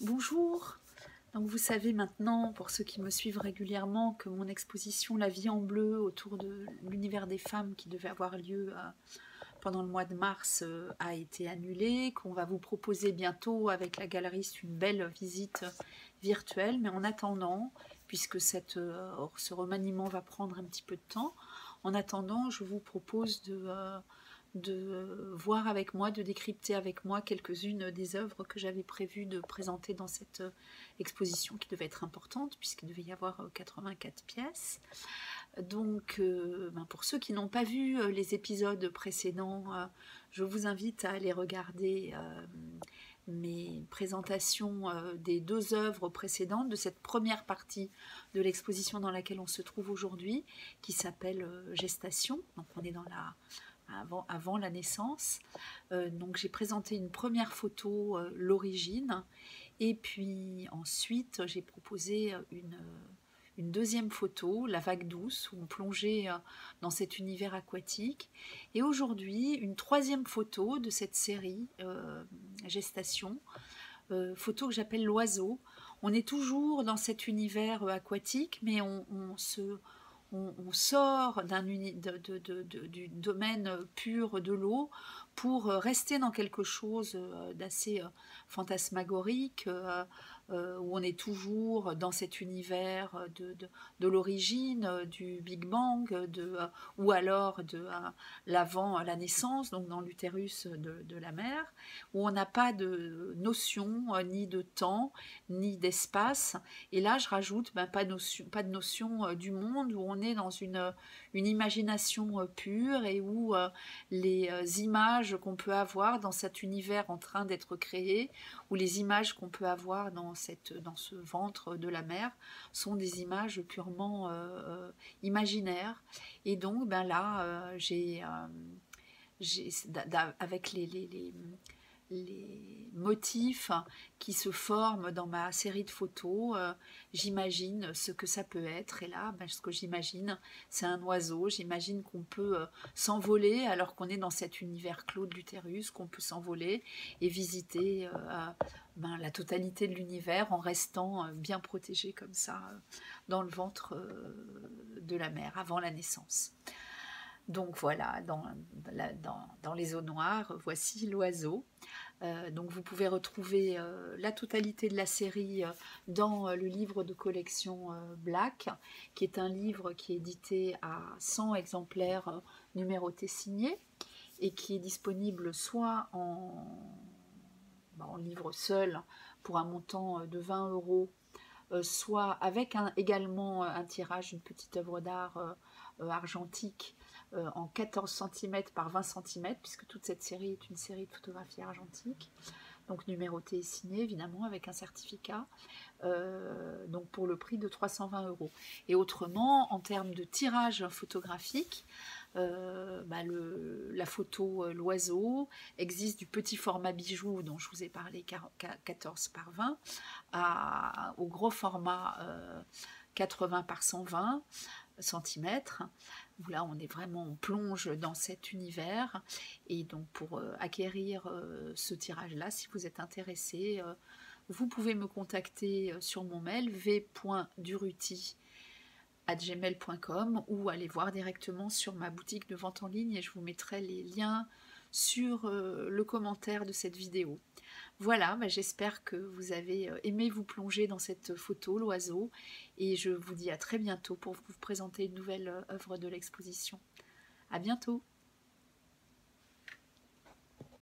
Bonjour, donc vous savez maintenant, pour ceux qui me suivent régulièrement, que mon exposition La vie en bleu autour de l'univers des femmes qui devait avoir lieu pendant le mois de mars a été annulée, qu'on va vous proposer bientôt avec la galeriste une belle visite virtuelle, mais en attendant, puisque ce remaniement va prendre un petit peu de temps, en attendant je vous propose de voir avec moi, de décrypter avec moi quelques-unes des œuvres que j'avais prévu de présenter dans cette exposition qui devait être importante puisqu'il devait y avoir 84 pièces. Donc pour ceux qui n'ont pas vu les épisodes précédents, je vous invite à aller regarder mes présentations des deux œuvres précédentes de cette première partie de l'exposition dans laquelle on se trouve aujourd'hui, qui s'appelle Gestation. Donc on est dans avant la naissance. Donc j'ai présenté une première photo, l'origine, et puis ensuite j'ai proposé une deuxième photo, la vague douce, où on plongeait dans cet univers aquatique. Et aujourd'hui, une troisième photo de cette série, Gestation, photo que j'appelle l'oiseau. On est toujours dans cet univers aquatique, mais on sort du domaine pur de l'eau pour rester dans quelque chose d'assez fantasmagorique, où on est toujours dans cet univers de l'origine, du Big Bang, ou alors de l'avant la naissance, donc dans l'utérus de la mère, où on n'a pas de notion ni de temps, ni d'espace. Et là, je rajoute pas de notion du monde, où on est dans une imagination pure et où les images qu'on peut avoir dans cet univers en train d'être créé, ou les images qu'on peut avoir dans ce ventre de la mer, sont des images purement imaginaires. Et donc là, avec les motifs qui se forment dans ma série de photos, j'imagine ce que ça peut être. Et là, ce que j'imagine, c'est un oiseau. J'imagine qu'on peut s'envoler alors qu'on est dans cet univers clos de l'utérus, qu'on peut s'envoler et visiter la totalité de l'univers en restant bien protégé comme ça dans le ventre de la mère avant la naissance. Donc voilà, dans les eaux noires, voici l'oiseau. Donc vous pouvez retrouver la totalité de la série dans le livre de collection Black, qui est un livre qui est édité à 100 exemplaires numérotés signés et qui est disponible soit en livre seul pour un montant de 20 €, soit avec également un tirage, une petite œuvre d'art argentique en 14 cm par 20 cm, puisque toute cette série est une série de photographies argentiques, donc numérotée et signée évidemment avec un certificat, donc pour le prix de 320 €. Et autrement, en termes de tirage photographique, la photo l'oiseau existe du petit format bijou dont je vous ai parlé, 14 par 20, au gros format 80 par 120 cm, où là on plonge dans cet univers. Et donc pour acquérir ce tirage là, si vous êtes intéressé, vous pouvez me contacter sur mon mail v.duruti@gmail.com ou aller voir directement sur ma boutique de vente en ligne, et je vous mettrai les liens sur le commentaire de cette vidéo. Voilà, j'espère que vous avez aimé vous plonger dans cette photo, l'oiseau, et je vous dis à très bientôt pour vous présenter une nouvelle œuvre de l'exposition. À bientôt!